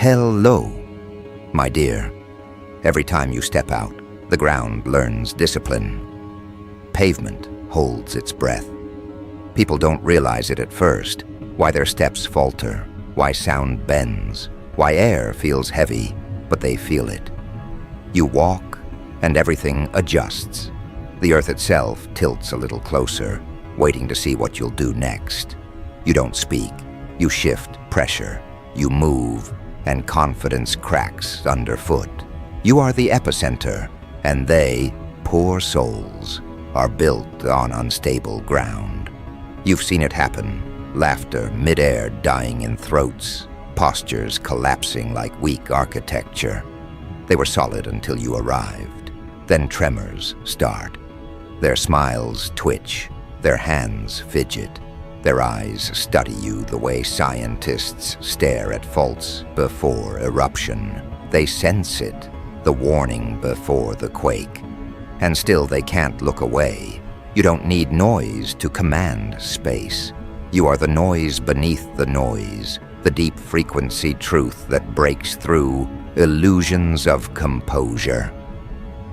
Hello, my dear. Every time you step out, the ground learns discipline. Pavement holds its breath. People don't realize it at first, why their steps falter, why sound bends, why air feels heavy, but they feel it. You walk, and everything adjusts. The earth itself tilts a little closer, waiting to see what you'll do next. You don't speak, you shift pressure, you move, and confidence cracks underfoot. You are the epicenter, and they, poor souls, are built on unstable ground. You've seen it happen, laughter mid-air dying in throats, postures collapsing like weak architecture. They were solid until you arrived. Then tremors start. Their smiles twitch, their hands fidget, their eyes study you the way scientists stare at faults before eruption. They sense it, the warning before the quake. And still they can't look away. You don't need noise to command space. You are the noise beneath the noise, the deep frequency truth that breaks through illusions of composure.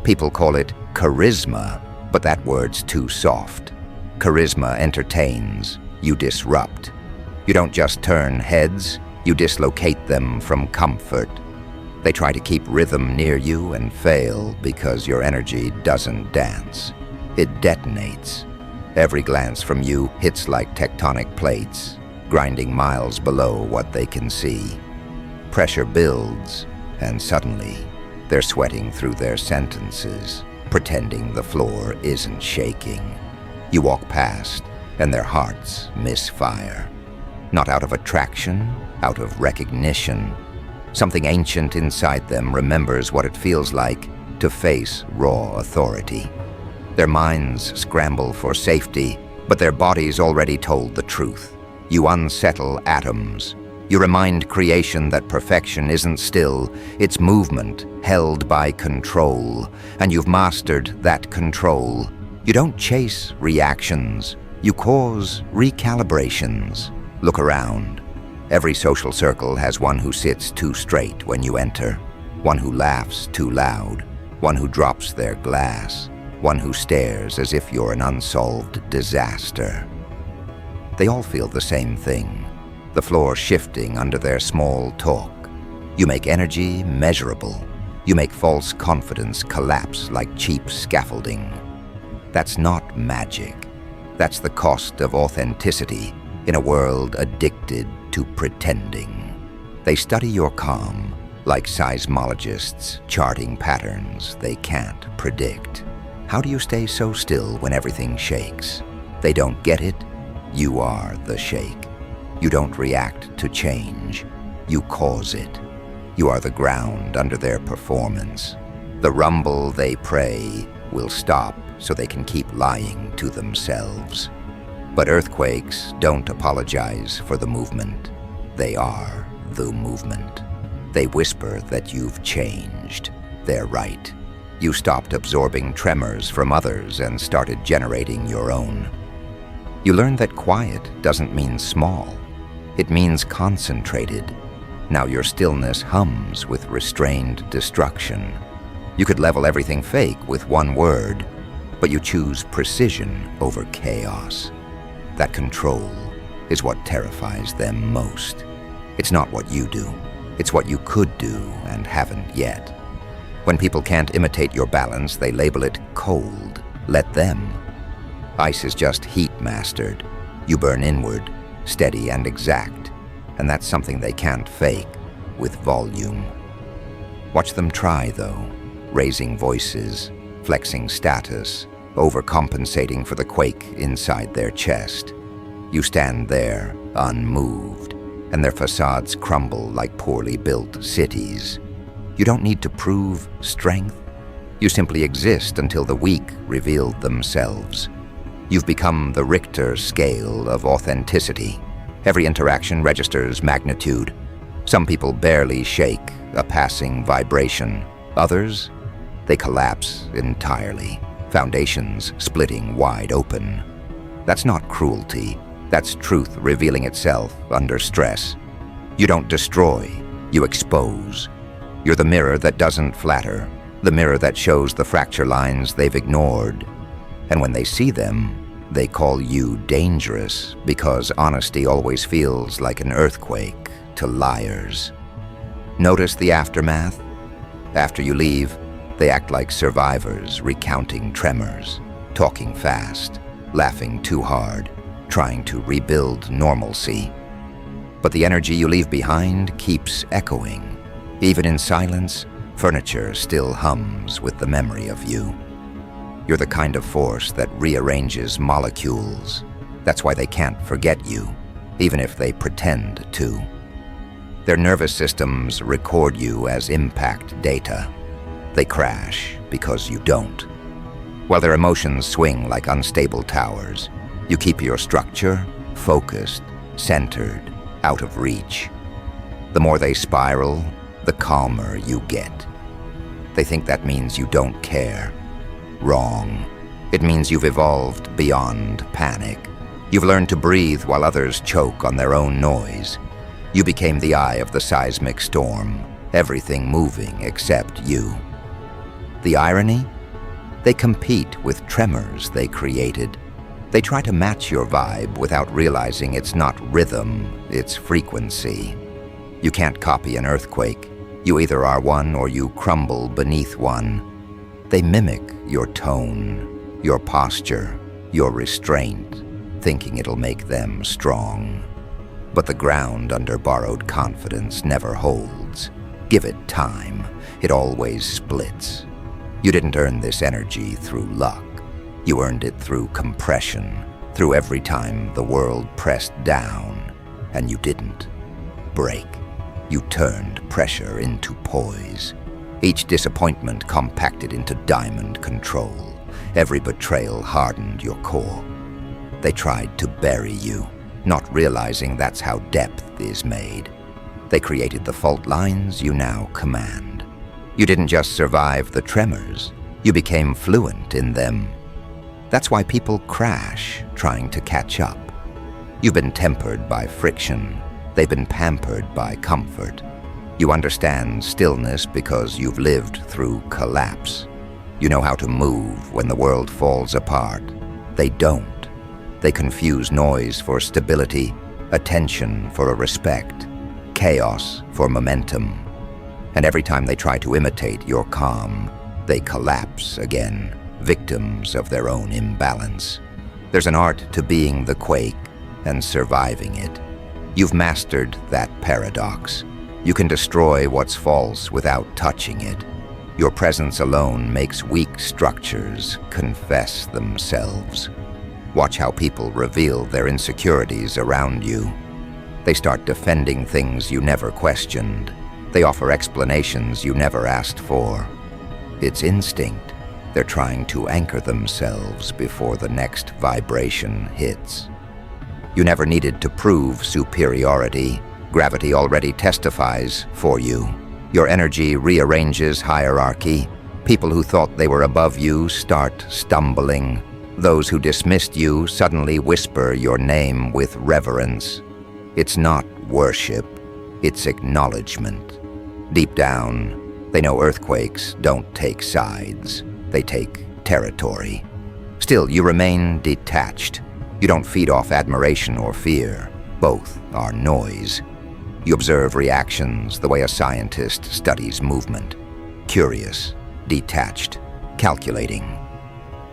People call it charisma, but that word's too soft. Charisma entertains, you disrupt. You don't just turn heads, you dislocate them from comfort. They try to keep rhythm near you and fail because your energy doesn't dance. It detonates. Every glance from you hits like tectonic plates, grinding miles below what they can see. Pressure builds, and suddenly, they're sweating through their sentences, pretending the floor isn't shaking. You walk past, and their hearts misfire. Not out of attraction, out of recognition. Something ancient inside them remembers what it feels like to face raw authority. Their minds scramble for safety, but their bodies already told the truth. You unsettle atoms. You remind creation that perfection isn't still, it's movement held by control, and you've mastered that control. You don't chase reactions, you cause recalibrations. Look around. Every social circle has one who sits too straight when you enter, one who laughs too loud, one who drops their glass, one who stares as if you're an unsolved disaster. They all feel the same thing, the floor shifting under their small talk. You make energy measurable. You make false confidence collapse like cheap scaffolding. That's not magic. That's the cost of authenticity in a world addicted to pretending. They study your calm like seismologists charting patterns they can't predict. How do you stay so still when everything shakes? They don't get it. You are the shake. You don't react to change. You cause it. You are the ground under their performance. The rumble they pray will stop so they can keep lying to themselves. But earthquakes don't apologize for the movement. They are the movement. They whisper that you've changed. They're right. You stopped absorbing tremors from others and started generating your own. You learned that quiet doesn't mean small. It means concentrated. Now your stillness hums with restrained destruction. You could level everything fake with one word, but you choose precision over chaos. That control is what terrifies them most. It's not what you do. It's what you could do and haven't yet. When people can't imitate your balance, they label it cold. Let them. Ice is just heat mastered. You burn inward, steady and exact, and that's something they can't fake with volume. Watch them try, though, raising voices, flexing status, overcompensating for the quake inside their chest. You stand there, unmoved, and their facades crumble like poorly built cities. You don't need to prove strength. You simply exist until the weak reveal themselves. You've become the Richter scale of authenticity. Every interaction registers magnitude. Some people barely shake, a passing vibration. Others, they collapse entirely, foundations splitting wide open. That's not cruelty. That's truth revealing itself under stress. You don't destroy, You expose. You're the mirror that doesn't flatter, the mirror that shows the fracture lines they've ignored. And when they see them, they call you dangerous because honesty always feels like an earthquake to liars. Notice the aftermath? After you leave, they act like survivors, recounting tremors, talking fast, laughing too hard, trying to rebuild normalcy. But the energy you leave behind keeps echoing. Even in silence, furniture still hums with the memory of you. You're the kind of force that rearranges molecules. That's why they can't forget you, even if they pretend to. Their nervous systems record you as impact data. They crash because you don't. While their emotions swing like unstable towers, you keep your structure focused, centered, out of reach. The more they spiral, the calmer you get. They think that means you don't care. Wrong. It means you've evolved beyond panic. You've learned to breathe while others choke on their own noise. You became the eye of the seismic storm, everything moving except you. The irony? They compete with tremors they created. They try to match your vibe without realizing it's not rhythm, it's frequency. You can't copy an earthquake. You either are one or you crumble beneath one. They mimic your tone, your posture, your restraint, thinking it'll make them strong. But the ground under borrowed confidence never holds. Give it time, it always splits. You didn't earn this energy through luck. You earned it through compression, through every time the world pressed down, and you didn't break. You turned pressure into poise. Each disappointment compacted into diamond control. Every betrayal hardened your core. They tried to bury you, not realizing that's how depth is made. They created the fault lines you now command. You didn't just survive the tremors, you became fluent in them. That's why people crash trying to catch up. You've been tempered by friction. They've been pampered by comfort. You understand stillness because you've lived through collapse. You know how to move when the world falls apart. They don't. They confuse noise for stability, attention for a respect, chaos for momentum. And every time they try to imitate your calm, they collapse again, victims of their own imbalance. There's an art to being the quake and surviving it. You've mastered that paradox. You can destroy what's false without touching it. Your presence alone makes weak structures confess themselves. Watch how people reveal their insecurities around you. They start defending things you never questioned. They offer explanations you never asked for. It's instinct. They're trying to anchor themselves before the next vibration hits. You never needed to prove superiority. Gravity already testifies for you. Your energy rearranges hierarchy. People who thought they were above you start stumbling. Those who dismissed you suddenly whisper your name with reverence. It's not worship, it's acknowledgement. Deep down, they know earthquakes don't take sides. They take territory. Still, you remain detached. You don't feed off admiration or fear. Both are noise. You observe reactions the way a scientist studies movement. Curious, detached, calculating.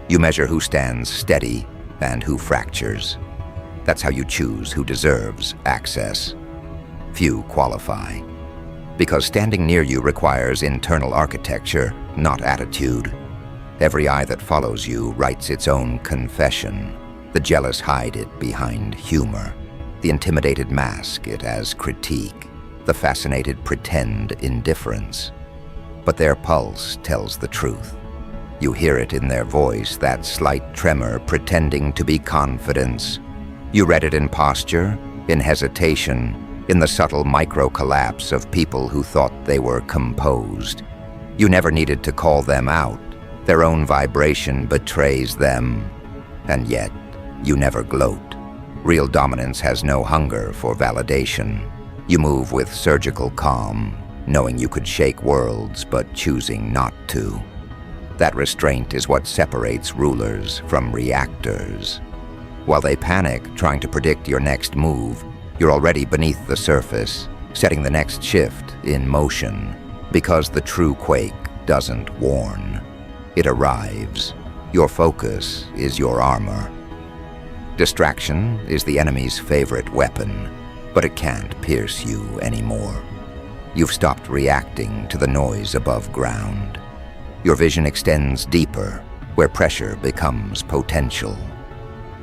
You measure who stands steady and who fractures. That's how you choose who deserves access. Few qualify. Because standing near you requires internal architecture, not attitude. Every eye that follows you writes its own confession. The jealous hide it behind humor. The intimidated mask it as critique. The fascinated pretend indifference. But their pulse tells the truth. You hear it in their voice, that slight tremor pretending to be confidence. You read it in posture, in hesitation, in the subtle micro-collapse of people who thought they were composed. You never needed to call them out. Their own vibration betrays them. And yet, you never gloat. Real dominance has no hunger for validation. You move with surgical calm, knowing you could shake worlds but choosing not to. That restraint is what separates rulers from reactors. While they panic trying to predict your next move, you're already beneath the surface, setting the next shift in motion, because the true quake doesn't warn. It arrives. Your focus is your armor. Distraction is the enemy's favorite weapon, but it can't pierce you anymore. You've stopped reacting to the noise above ground. Your vision extends deeper, where pressure becomes potential.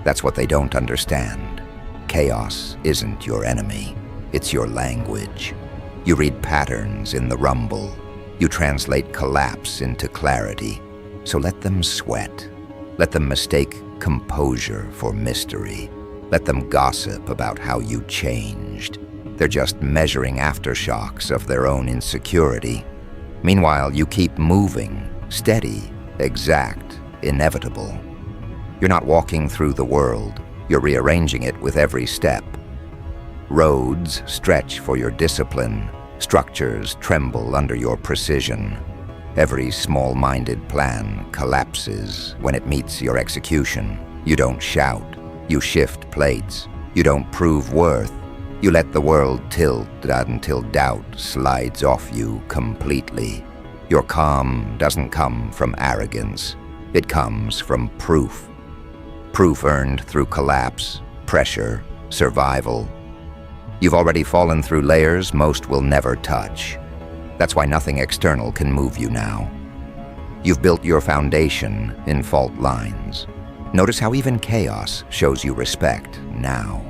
That's what they don't understand. Chaos isn't your enemy, it's your language. You read patterns in the rumble. You translate collapse into clarity. So let them sweat. Let them mistake composure for mystery. Let them gossip about how you changed. They're just measuring aftershocks of their own insecurity. Meanwhile, you keep moving, steady, exact, inevitable. You're not walking through the world, you're rearranging it with every step. Roads stretch for your discipline, structures tremble under your precision. Every small-minded plan collapses when it meets your execution. You don't shout, you shift plates. You don't prove worth, you let the world tilt until doubt slides off you completely. Your calm doesn't come from arrogance, it comes from proof. Proof earned through collapse, pressure, survival. You've already fallen through layers most will never touch. That's why nothing external can move you now. You've built your foundation in fault lines. Notice how even chaos shows you respect now.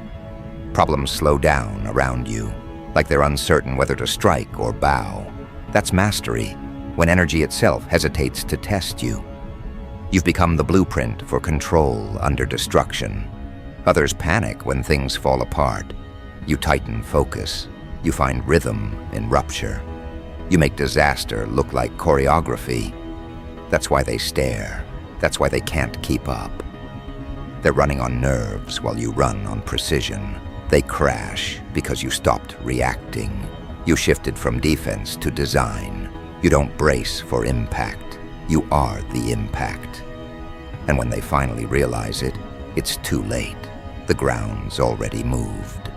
Problems slow down around you, like they're uncertain whether to strike or bow. That's mastery, when energy itself hesitates to test you. You've become the blueprint for control under destruction. Others panic when things fall apart. You tighten focus. You find rhythm in rupture. You make disaster look like choreography. That's why they stare. That's why they can't keep up. They're running on nerves while you run on precision. They crash because you stopped reacting. You shifted from defense to design. You don't brace for impact. You are the impact. And when they finally realize it, it's too late. The ground's already moved.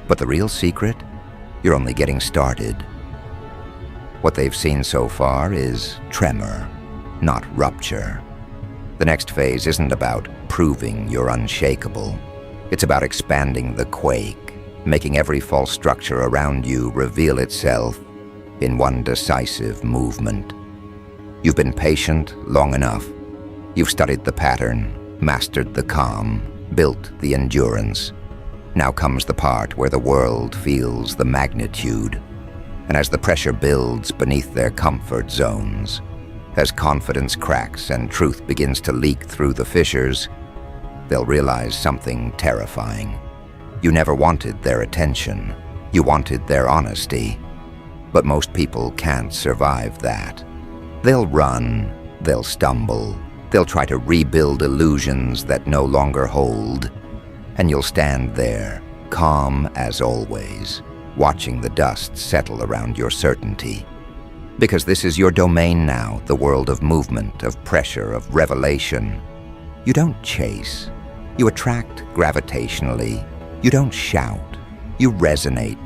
But the real secret? You're only getting started. What they've seen so far is tremor, not rupture. The next phase isn't about proving you're unshakable. It's about expanding the quake, making every false structure around you reveal itself in one decisive movement. You've been patient long enough. You've studied the pattern, mastered the calm, built the endurance. Now comes the part where the world feels the magnitude, and as the pressure builds beneath their comfort zones, as confidence cracks and truth begins to leak through the fissures, they'll realize something terrifying. You never wanted their attention. You wanted their honesty. But most people can't survive that. They'll run, they'll stumble, they'll try to rebuild illusions that no longer hold, and you'll stand there, calm as always, watching the dust settle around your certainty. Because this is your domain now, the world of movement, of pressure, of revelation. You don't chase. You attract gravitationally. You don't shout. You resonate.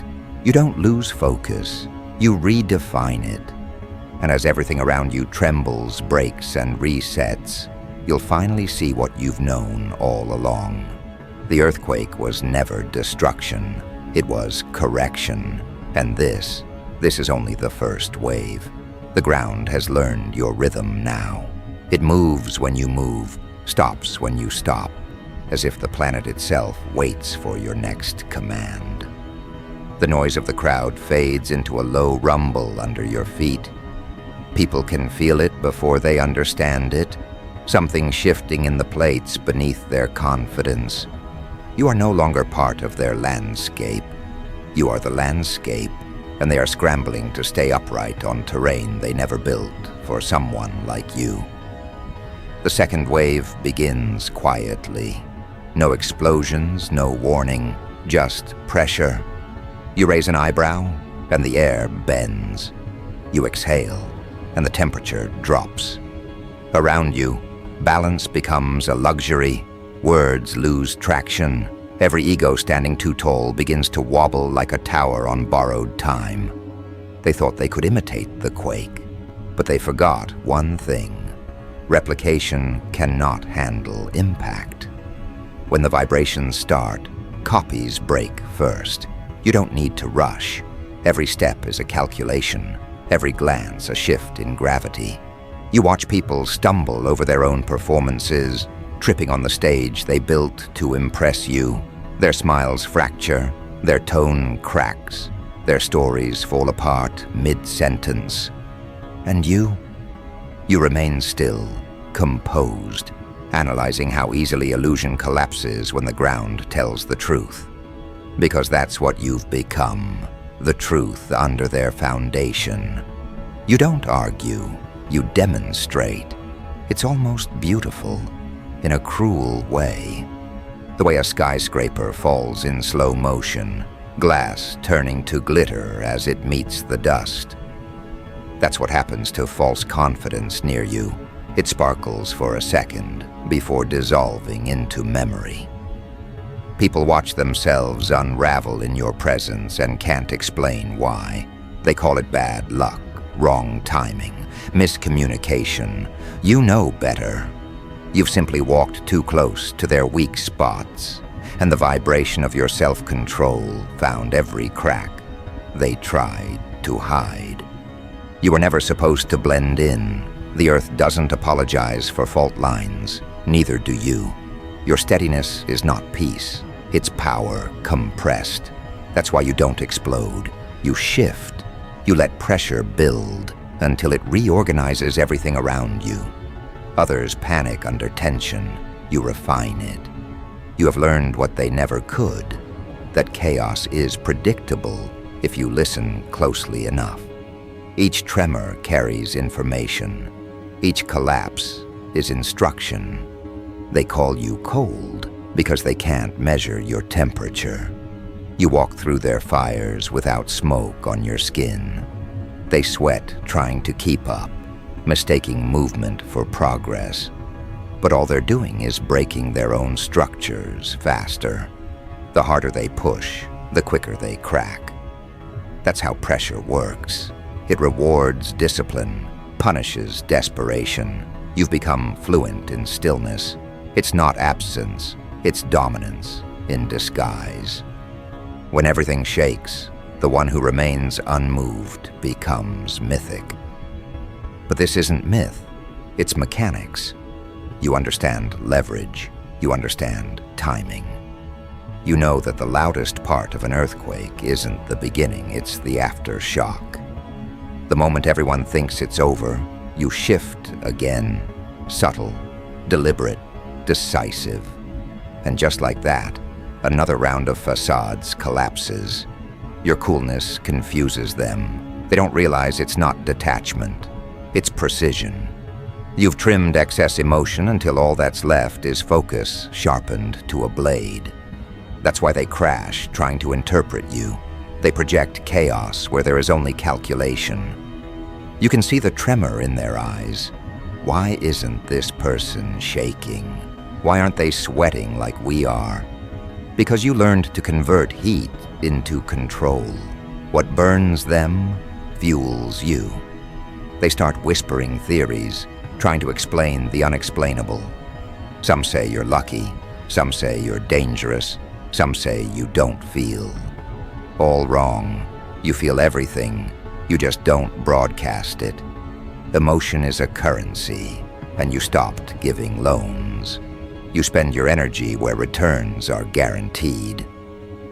You don't lose focus. You redefine it. And as everything around you trembles, breaks, and resets, you'll finally see what you've known all along. The earthquake was never destruction. It was correction. And this is only the first wave. The ground has learned your rhythm now. It moves when you move, stops when you stop, as if the planet itself waits for your next command. The noise of the crowd fades into a low rumble under your feet. People can feel it before they understand it, something shifting in the plates beneath their confidence. You are no longer part of their landscape. You are the landscape, and they are scrambling to stay upright on terrain they never built for someone like you. The second wave begins quietly. No explosions, no warning, just pressure. You raise an eyebrow, and the air bends. You exhale, and the temperature drops. Around you, balance becomes a luxury. Words lose traction. Every ego standing too tall begins to wobble like a tower on borrowed time. They thought they could imitate the quake, but they forgot one thing. Replication cannot handle impact. When the vibrations start, copies break first. You don't need to rush. Every step is a calculation, every glance a shift in gravity. You watch people stumble over their own performances, tripping on the stage they built to impress you. Their smiles fracture, their tone cracks, their stories fall apart mid-sentence. And you remain still, composed, analyzing how easily illusion collapses when the ground tells the truth. Because that's what you've become, the truth under their foundation. You don't argue, you demonstrate. It's almost beautiful, in a cruel way. The way a skyscraper falls in slow motion, glass turning to glitter as it meets the dust. That's what happens to false confidence near you. It sparkles for a second before dissolving into memory. People watch themselves unravel in your presence and can't explain why. They call it bad luck, wrong timing, miscommunication. You know better. You've simply walked too close to their weak spots, and the vibration of your self-control found every crack they tried to hide. You were never supposed to blend in. The earth doesn't apologize for fault lines, neither do you. Your steadiness is not peace, it's power compressed. That's why you don't explode. You shift. You let pressure build until it reorganizes everything around you. Others panic under tension. You refine it. You have learned what they never could, that chaos is predictable if you listen closely enough. Each tremor carries information. Each collapse is instruction. They call you cold because they can't measure your temperature. You walk through their fires without smoke on your skin. They sweat trying to keep up, mistaking movement for progress. But all they're doing is breaking their own structures faster. The harder they push, the quicker they crack. That's how pressure works. It rewards discipline, punishes desperation. You've become fluent in stillness. It's not absence, it's dominance in disguise. When everything shakes, the one who remains unmoved becomes mythic. But this isn't myth, it's mechanics. You understand leverage, you understand timing. You know that the loudest part of an earthquake isn't the beginning, it's the aftershock. The moment everyone thinks it's over, you shift again, subtle, deliberate, decisive. And just like that, another round of facades collapses. Your coolness confuses them. They don't realize it's not detachment, it's precision. You've trimmed excess emotion until all that's left is focus sharpened to a blade. That's why they crash, trying to interpret you. They project chaos where there is only calculation. You can see the tremor in their eyes. Why isn't this person shaking? Why aren't they sweating like we are? Because you learned to convert heat into control. What burns them fuels you. They start whispering theories, trying to explain the unexplainable. Some say you're lucky, some say you're dangerous, some say you don't feel. All wrong. You feel everything, you just don't broadcast it. Emotion is a currency, and you stopped giving loans. You spend your energy where returns are guaranteed.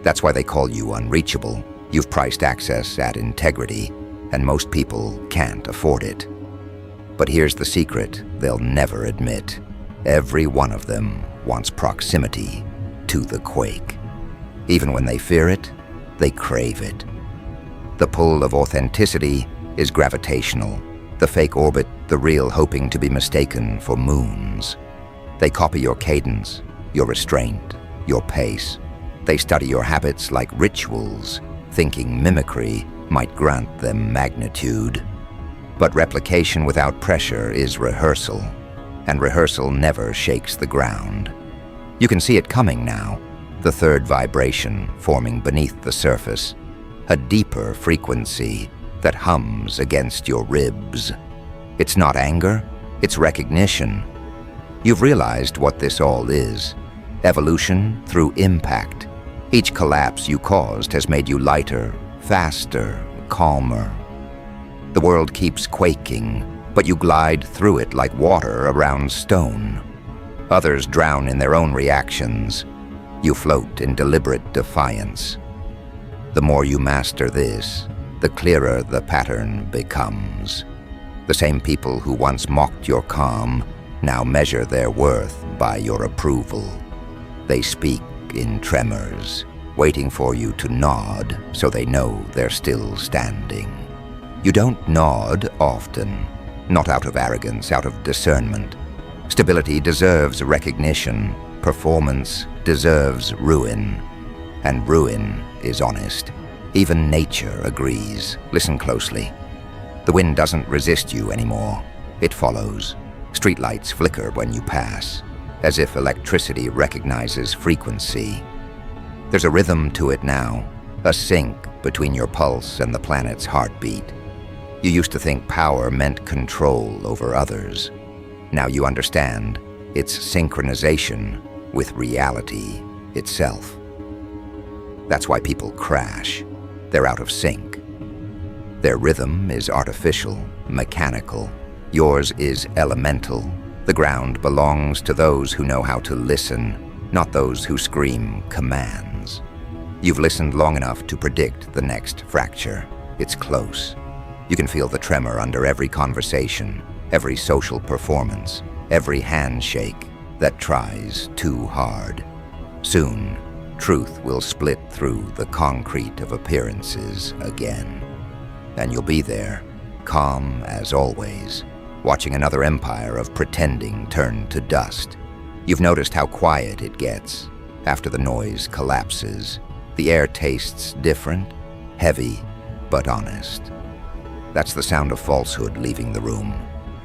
That's why they call you unreachable. You've priced access at integrity, and most people can't afford it. But here's the secret they'll never admit. Every one of them wants proximity to the quake. Even when they fear it, they crave it. The pull of authenticity is gravitational. The fake orbit, the real hoping to be mistaken for moons. They copy your cadence, your restraint, your pace. They study your habits like rituals, thinking mimicry might grant them magnitude. But replication without pressure is rehearsal, and rehearsal never shakes the ground. You can see it coming now, the third vibration forming beneath the surface, a deeper frequency that hums against your ribs. It's not anger, it's recognition. You've realized what this all is. Evolution through impact. Each collapse you caused has made you lighter, faster, calmer. The world keeps quaking, but you glide through it like water around stone. Others drown in their own reactions. You float in deliberate defiance. The more you master this, the clearer the pattern becomes. The same people who once mocked your calm now measure their worth by your approval. They speak in tremors, waiting for you to nod so they know they're still standing. You don't nod often, not out of arrogance, out of discernment. Stability deserves recognition, performance deserves ruin, and ruin is honest. Even nature agrees. Listen closely. The wind doesn't resist you anymore. It follows. Streetlights flicker when you pass, as if electricity recognizes frequency. There's a rhythm to it now, a sync between your pulse and the planet's heartbeat. You used to think power meant control over others. Now you understand it's synchronization with reality itself. That's why people crash. They're out of sync. Their rhythm is artificial, mechanical. Yours is elemental. The ground belongs to those who know how to listen, not those who scream commands. You've listened long enough to predict the next fracture. It's close. You can feel the tremor under every conversation, every social performance, every handshake that tries too hard. Soon, truth will split through the concrete of appearances again. And you'll be there, calm as always, watching another empire of pretending turn to dust. You've noticed how quiet it gets after the noise collapses. The air tastes different, heavy, but honest. That's the sound of falsehood leaving the room.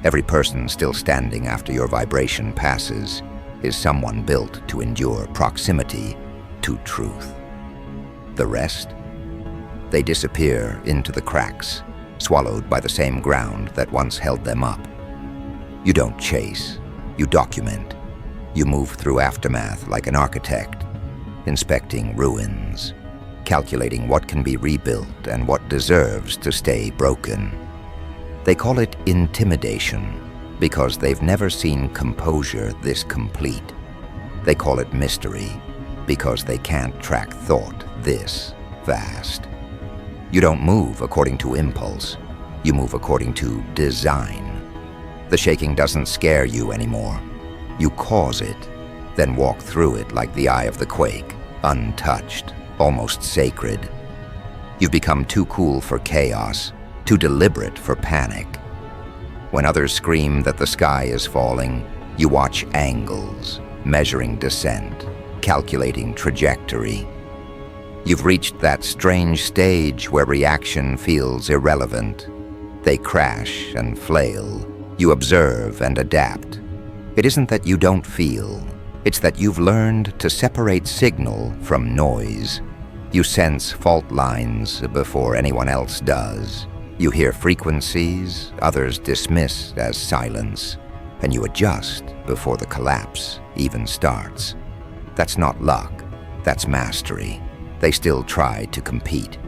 Every person still standing after your vibration passes is someone built to endure proximity to truth. The rest? They disappear into the cracks, swallowed by the same ground that once held them up. You don't chase, you document. You move through aftermath like an architect, inspecting ruins, calculating what can be rebuilt and what deserves to stay broken. They call it intimidation because they've never seen composure this complete. They call it mystery because they can't track thought this fast. You don't move according to impulse. You move according to design. The shaking doesn't scare you anymore. You cause it, then walk through it like the eye of the quake, untouched, almost sacred. You've become too cool for chaos, too deliberate for panic. When others scream that the sky is falling, you watch angles, measuring descent, calculating trajectory. You've reached that strange stage where reaction feels irrelevant. They crash and flail. You observe and adapt. It isn't that you don't feel. It's that you've learned to separate signal from noise. You sense fault lines before anyone else does. You hear frequencies others dismiss as silence, and you adjust before the collapse even starts. That's not luck, that's mastery. They still try to compete.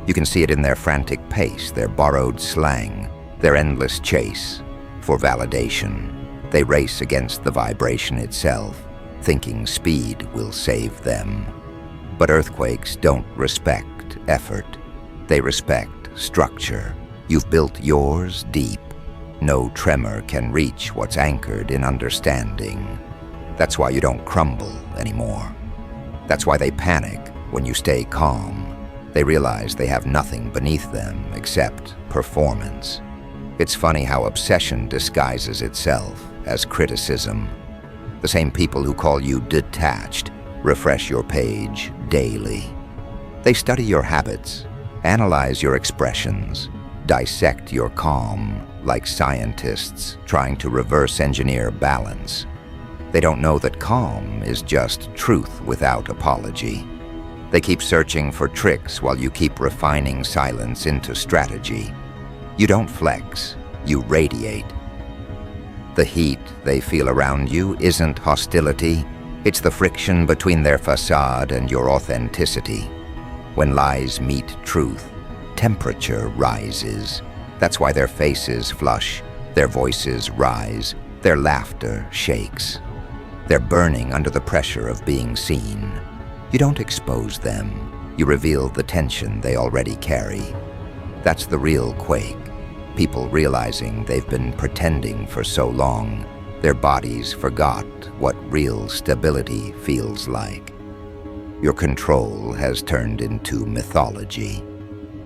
You can see it in their frantic pace, their borrowed slang, their endless chase for validation. They race against the vibration itself, thinking speed will save them. But earthquakes don't respect effort. They respect structure. You've built yours deep. No tremor can reach what's anchored in understanding. That's why you don't crumble anymore. That's why they panic when you stay calm. They realize they have nothing beneath them except performance. It's funny how obsession disguises itself as criticism. The same people who call you detached refresh your page daily. They study your habits, Analyze your expressions. Dissect your calm, like scientists trying to reverse engineer balance. They don't know that calm is just truth without apology. They keep searching for tricks while you keep refining silence into strategy. You don't flex, you radiate. The heat they feel around you isn't hostility, it's the friction between their facade and your authenticity. When lies meet truth, temperature rises. That's why their faces flush, their voices rise, their laughter shakes. They're burning under the pressure of being seen. You don't expose them, you reveal the tension they already carry. That's the real quake. People realizing they've been pretending for so long, their bodies forgot what real stability feels like. Your control has turned into mythology.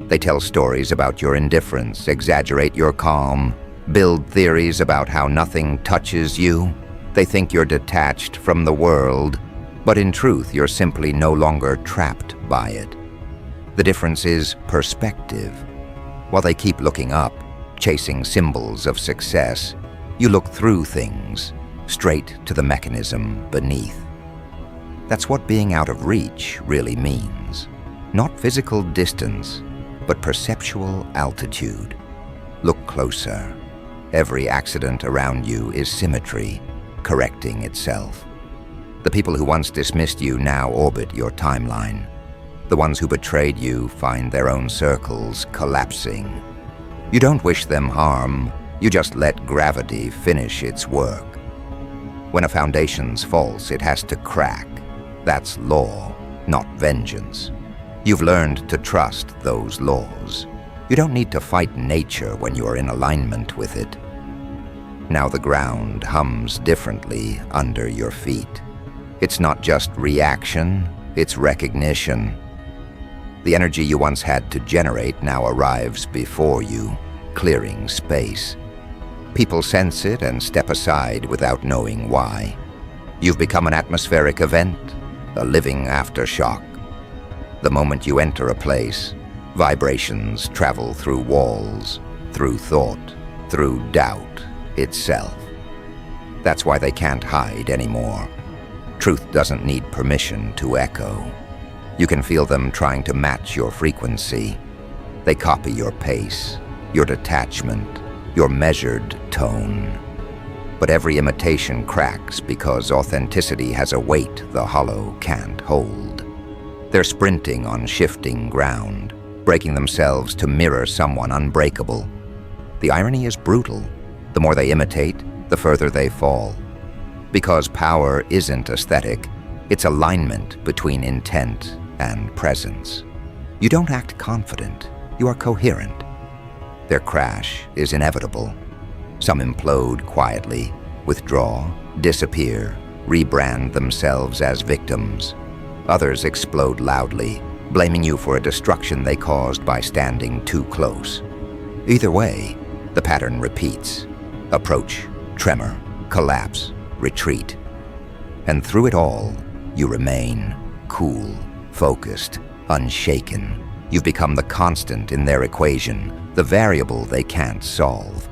They tell stories about your indifference, exaggerate your calm, build theories about how nothing touches you. They think you're detached from the world, but in truth, you're simply no longer trapped by it. The difference is perspective. While they keep looking up, chasing symbols of success, you look through things, straight to the mechanism beneath. That's what being out of reach really means. Not physical distance, but perceptual altitude. Look closer. Every accident around you is symmetry, correcting itself. The people who once dismissed you now orbit your timeline. The ones who betrayed you find their own circles collapsing. You don't wish them harm, you just let gravity finish its work. When a foundation's false, it has to crack. That's law, not vengeance. You've learned to trust those laws. You don't need to fight nature when you're in alignment with it. Now the ground hums differently under your feet. It's not just reaction, it's recognition. The energy you once had to generate now arrives before you, clearing space. People sense it and step aside without knowing why. You've become an atmospheric event, a living aftershock. The moment you enter a place, vibrations travel through walls, through thought, through doubt itself. That's why they can't hide anymore. Truth doesn't need permission to echo. You can feel them trying to match your frequency. They copy your pace, your detachment, your measured tone. But every imitation cracks because authenticity has a weight the hollow can't hold. They're sprinting on shifting ground, breaking themselves to mirror someone unbreakable. The irony is brutal. The more they imitate, the further they fall. Because power isn't aesthetic, it's alignment between intent and presence. You don't act confident, you are coherent. Their crash is inevitable. Some implode quietly, withdraw, disappear, rebrand themselves as victims. Others explode loudly, blaming you for a destruction they caused by standing too close. Either way, the pattern repeats. Approach, tremor, collapse, retreat. And through it all, you remain cool, focused, unshaken. You've become the constant in their equation, the variable they can't solve.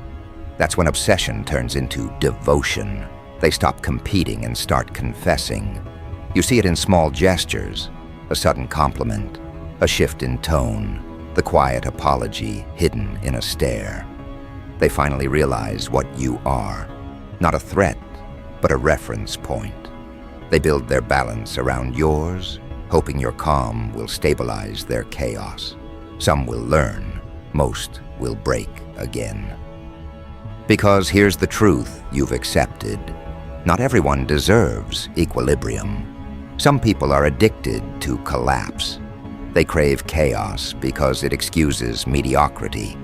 That's when obsession turns into devotion. They stop competing and start confessing. You see it in small gestures, a sudden compliment, a shift in tone, the quiet apology hidden in a stare. They finally realize what you are, not a threat, but a reference point. They build their balance around yours, hoping your calm will stabilize their chaos. Some will learn, most will break again. Because here's the truth you've accepted. Not everyone deserves equilibrium. Some people are addicted to collapse. They crave chaos because it excuses mediocrity.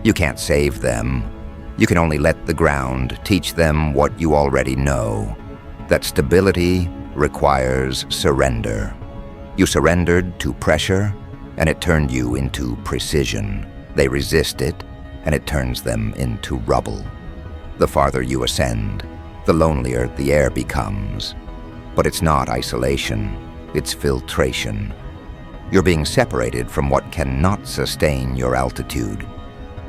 You can't save them. You can only let the ground teach them what you already know, that stability requires surrender. You surrendered to pressure, and it turned you into precision. They resist it, and it turns them into rubble. The farther you ascend, the lonelier the air becomes. But it's not isolation, it's filtration. You're being separated from what cannot sustain your altitude.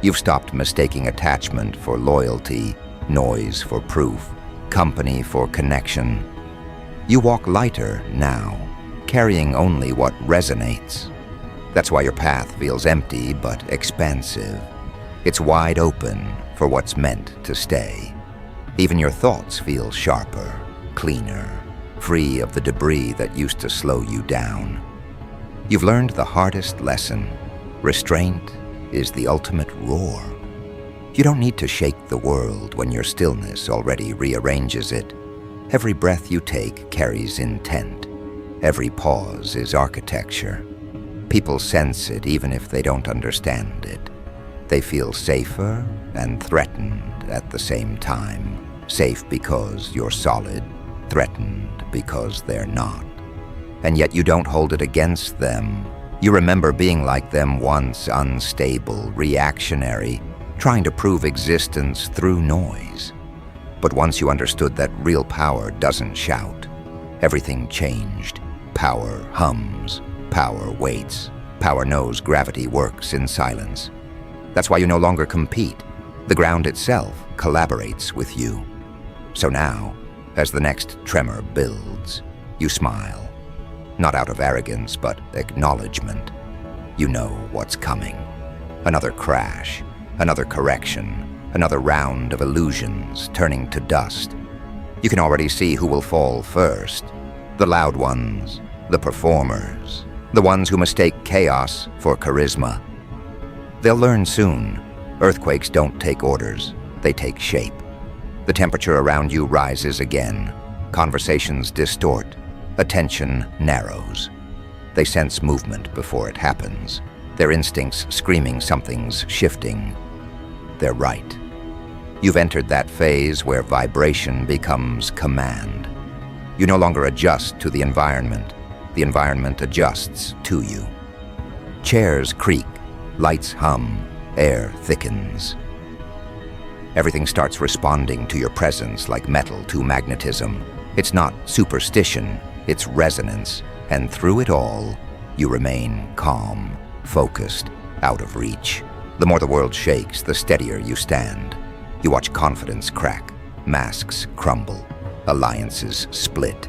You've stopped mistaking attachment for loyalty, noise for proof, company for connection. You walk lighter now, carrying only what resonates. That's why your path feels empty but expansive. It's wide open for what's meant to stay. Even your thoughts feel sharper, cleaner, free of the debris that used to slow you down. You've learned the hardest lesson. Restraint is the ultimate roar. You don't need to shake the world when your stillness already rearranges it. Every breath you take carries intent. Every pause is architecture. People sense it even if they don't understand it. They feel safer and threatened at the same time. Safe because you're solid, threatened because they're not. And yet you don't hold it against them. You remember being like them once, unstable, reactionary, trying to prove existence through noise. But once you understood that real power doesn't shout, everything changed. Power hums, power waits, power knows gravity works in silence. That's why you no longer compete. The ground itself collaborates with you. So now, as the next tremor builds, you smile. Not out of arrogance, but acknowledgement. You know what's coming. Another crash, another correction, another round of illusions turning to dust. You can already see who will fall first. The loud ones, the performers, the ones who mistake chaos for charisma. They'll learn soon. Earthquakes don't take orders, they take shape. The temperature around you rises again. Conversations distort. Attention narrows. They sense movement before it happens. Their instincts screaming something's shifting. They're right. You've entered that phase where vibration becomes command. You no longer adjust to the environment adjusts to you. Chairs creak, lights hum, air thickens. Everything starts responding to your presence like metal to magnetism. It's not superstition, it's resonance, and through it all, you remain calm, focused, out of reach. The more the world shakes, the steadier you stand. You watch confidence crack, masks crumble, alliances split,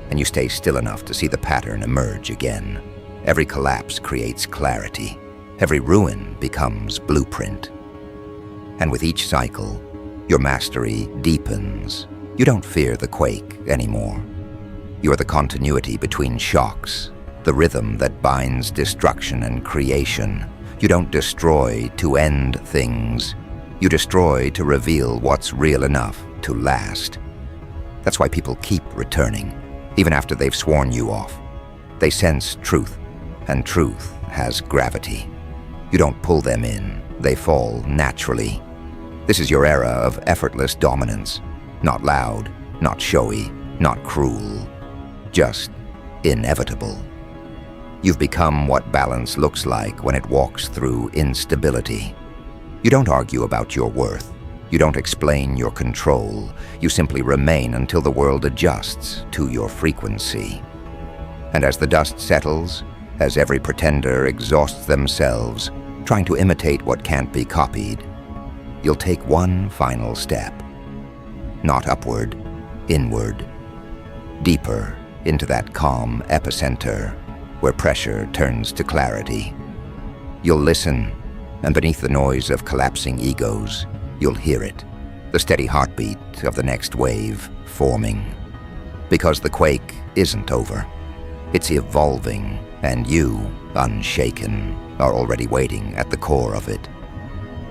and you stay still enough to see the pattern emerge again. Every collapse creates clarity. Every ruin becomes blueprint. And with each cycle, your mastery deepens. You don't fear the quake anymore. You're the continuity between shocks, the rhythm that binds destruction and creation. You don't destroy to end things. You destroy to reveal what's real enough to last. That's why people keep returning, even after they've sworn you off. They sense truth, and truth has gravity. You don't pull them in, they fall naturally. This is your era of effortless dominance. Not loud, not showy, not cruel. Just inevitable. You've become what balance looks like when it walks through instability. You don't argue about your worth. You don't explain your control. You simply remain until the world adjusts to your frequency. And as the dust settles, as every pretender exhausts themselves, trying to imitate what can't be copied, you'll take one final step. Not upward, inward. Deeper into that calm epicenter where pressure turns to clarity. You'll listen, and beneath the noise of collapsing egos, you'll hear it, the steady heartbeat of the next wave forming. Because the quake isn't over. It's evolving, and you, unshaken, are already waiting at the core of it.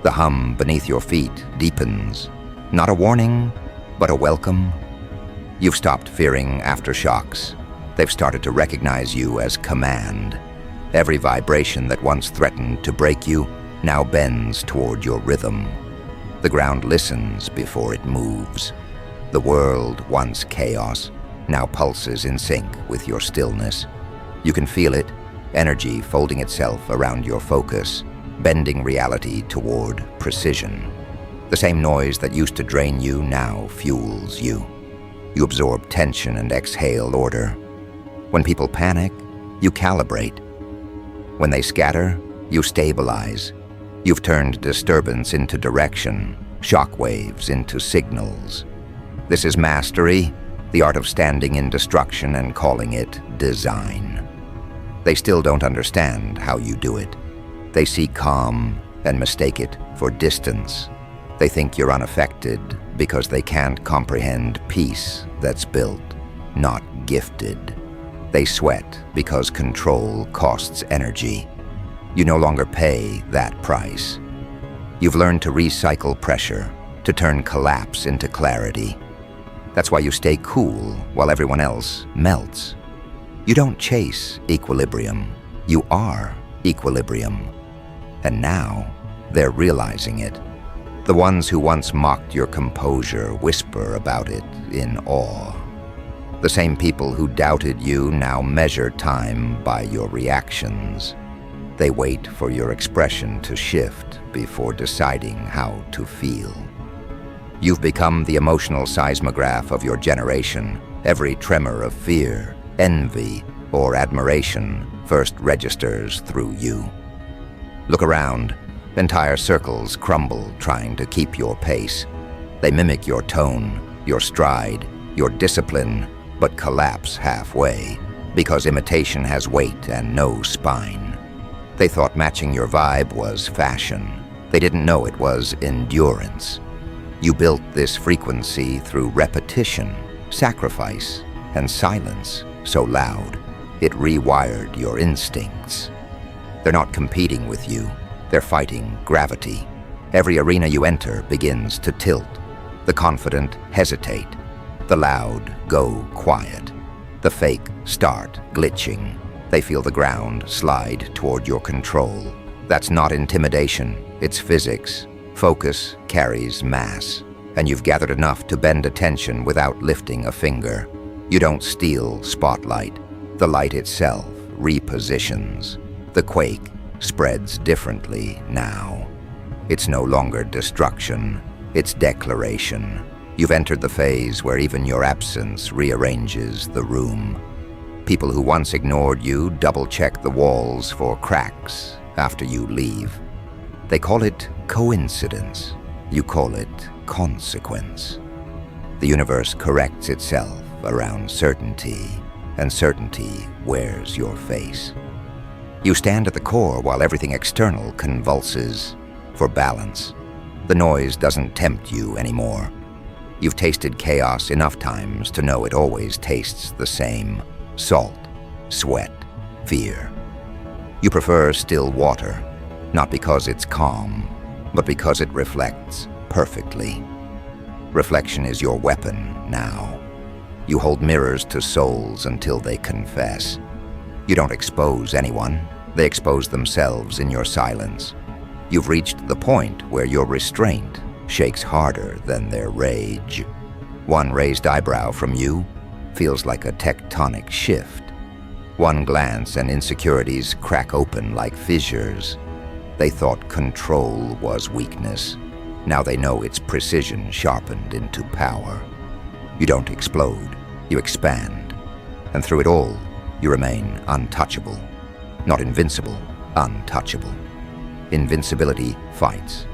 The hum beneath your feet deepens, not a warning, but a welcome. You've stopped fearing aftershocks. They've started to recognize you as command. Every vibration that once threatened to break you now bends toward your rhythm. The ground listens before it moves. The world, once chaos, now pulses in sync with your stillness. You can feel it, energy folding itself around your focus, bending reality toward precision. The same noise that used to drain you now fuels you. You absorb tension and exhale order. When people panic, you calibrate. When they scatter, you stabilize. You've turned disturbance into direction, shock waves into signals. This is mastery, the art of standing in destruction and calling it design. They still don't understand how you do it. They see calm and mistake it for distance. They think you're unaffected because they can't comprehend peace that's built, not gifted. They sweat because control costs energy. You no longer pay that price. You've learned to recycle pressure, to turn collapse into clarity. That's why you stay cool while everyone else melts. You don't chase equilibrium. You are equilibrium. And now, they're realizing it. The ones who once mocked your composure whisper about it in awe. The same people who doubted you now measure time by your reactions. They wait for your expression to shift before deciding how to feel. You've become the emotional seismograph of your generation. Every tremor of fear, envy, or admiration first registers through you. Look around. Entire circles crumble trying to keep your pace. They mimic your tone, your stride, your discipline, but collapse halfway because imitation has weight and no spine. They thought matching your vibe was fashion. They didn't know it was endurance. You built this frequency through repetition, sacrifice, and silence so loud it rewired your instincts. They're not competing with you. They're fighting gravity. Every arena you enter begins to tilt. The confident hesitate. The loud go quiet. The fake start glitching. They feel the ground slide toward your control. That's not intimidation, it's physics. Focus carries mass, and you've gathered enough to bend attention without lifting a finger. You don't steal spotlight. The light itself repositions. The quake spreads differently now. It's no longer destruction, it's declaration. You've entered the phase where even your absence rearranges the room. People who once ignored you double-check the walls for cracks after you leave. They call it coincidence. You call it consequence. The universe corrects itself around certainty, and certainty wears your face. You stand at the core while everything external convulses for balance. The noise doesn't tempt you anymore. You've tasted chaos enough times to know it always tastes the same: salt, sweat, fear. You prefer still water, not because it's calm, but because it reflects perfectly. Reflection is your weapon now. You hold mirrors to souls until they confess. You don't expose anyone. They expose themselves in your silence. You've reached the point where your restraint shakes harder than their rage. One raised eyebrow from you feels like a tectonic shift. One glance and insecurities crack open like fissures. They thought control was weakness. Now they know it's precision sharpened into power. You don't explode, you expand. And through it all, you remain untouchable. Not invincible, untouchable. Invincibility fights.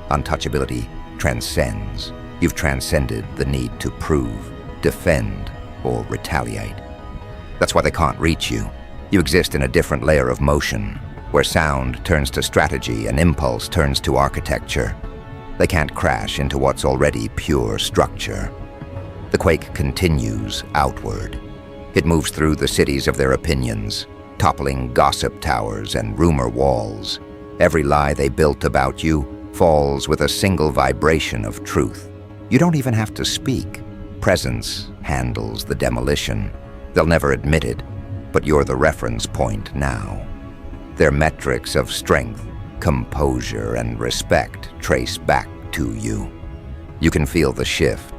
Untouchability transcends. You've transcended the need to prove, defend, or retaliate. That's why they can't reach you. You exist in a different layer of motion, where sound turns to strategy and impulse turns to architecture. They can't crash into what's already pure structure. The quake continues outward. It moves through the cities of their opinions, toppling gossip towers and rumor walls. Every lie they built about you falls with a single vibration of truth. You don't even have to speak. Presence handles the demolition. They'll never admit it, but you're the reference point now. Their metrics of strength, composure, and respect trace back to you. You can feel the shift,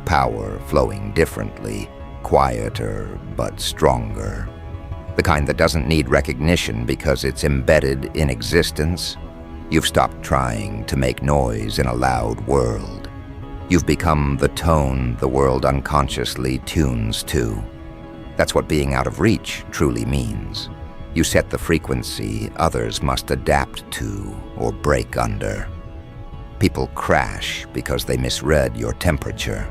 power flowing differently, quieter but stronger. The kind that doesn't need recognition because it's embedded in existence. You've stopped trying to make noise in a loud world. You've become the tone the world unconsciously tunes to. That's what being out of reach truly means. You set the frequency others must adapt to or break under. People crash because they misread your temperature.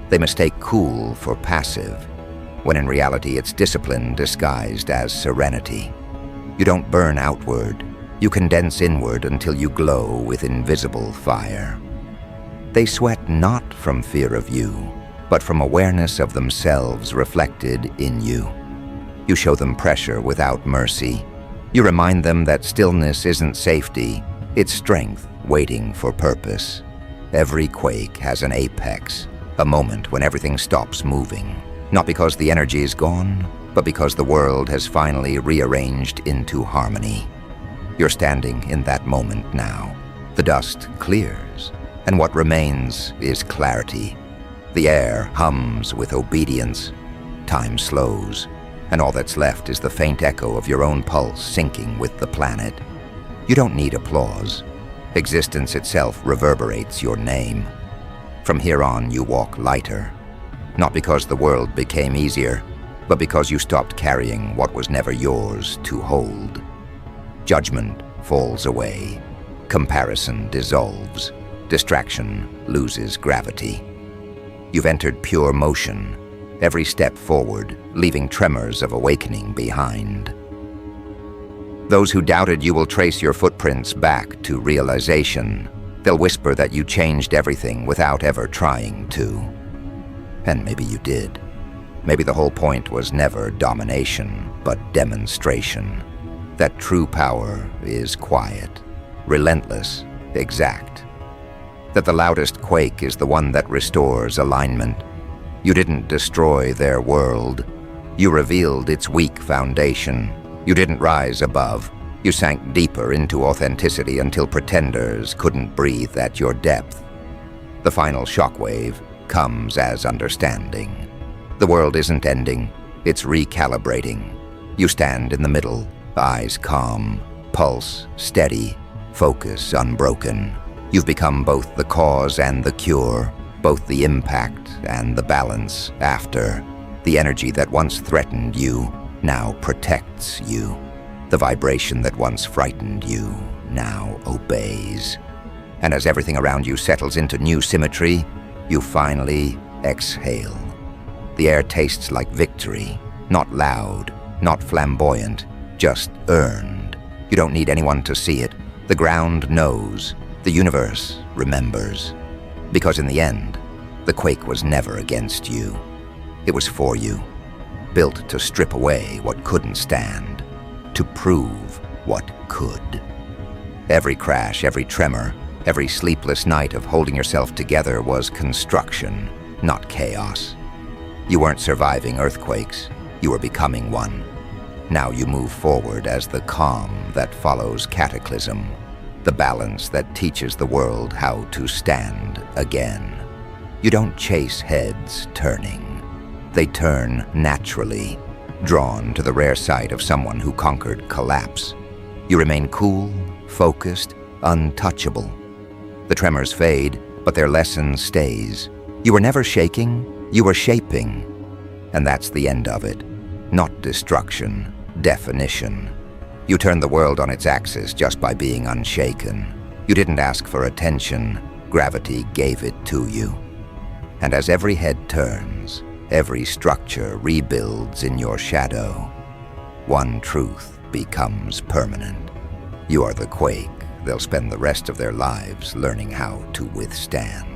They mistake cool for passive, when in reality it's discipline disguised as serenity. You don't burn outward. You condense inward until you glow with invisible fire. They sweat not from fear of you, but from awareness of themselves reflected in you. You show them pressure without mercy. You remind them that stillness isn't safety, it's strength waiting for purpose. Every quake has an apex, a moment when everything stops moving. Not because the energy is gone, but because the world has finally rearranged into harmony. You're standing in that moment now. The dust clears, and what remains is clarity. The air hums with obedience. Time slows, and all that's left is the faint echo of your own pulse syncing with the planet. You don't need applause. Existence itself reverberates your name. From here on, you walk lighter. Not because the world became easier, but because you stopped carrying what was never yours to hold. Judgment falls away. Comparison dissolves. Distraction loses gravity. You've entered pure motion, every step forward, leaving tremors of awakening behind. Those who doubted you will trace your footprints back to realization. They'll whisper that you changed everything without ever trying to. And maybe you did. Maybe the whole point was never domination, but demonstration. That true power is quiet, relentless, exact. That the loudest quake is the one that restores alignment. You didn't destroy their world. You revealed its weak foundation. You didn't rise above. You sank deeper into authenticity until pretenders couldn't breathe at your depth. The final shockwave comes as understanding. The world isn't ending, it's recalibrating. You stand in the middle, eyes calm, pulse steady, focus unbroken. You've become both the cause and the cure, both the impact and the balance after. The energy that once threatened you now protects you. The vibration that once frightened you now obeys. And as everything around you settles into new symmetry, you finally exhale. The air tastes like victory, not loud, not flamboyant, just earned. You don't need anyone to see it. The ground knows. The universe remembers. Because in the end, the quake was never against you. It was for you, built to strip away what couldn't stand, to prove what could. Every crash, every tremor, every sleepless night of holding yourself together was construction, not chaos. You weren't surviving earthquakes, you were becoming one. Now you move forward as the calm that follows cataclysm, the balance that teaches the world how to stand again. You don't chase heads turning. They turn naturally, drawn to the rare sight of someone who conquered collapse. You remain cool, focused, untouchable. The tremors fade, but their lesson stays. You were never shaking, you were shaping. And that's the end of it. Not destruction, definition. You turned the world on its axis just by being unshaken. You didn't ask for attention, gravity gave it to you. And as every head turns, every structure rebuilds in your shadow. One truth becomes permanent. You are the quake they'll spend the rest of their lives learning how to withstand.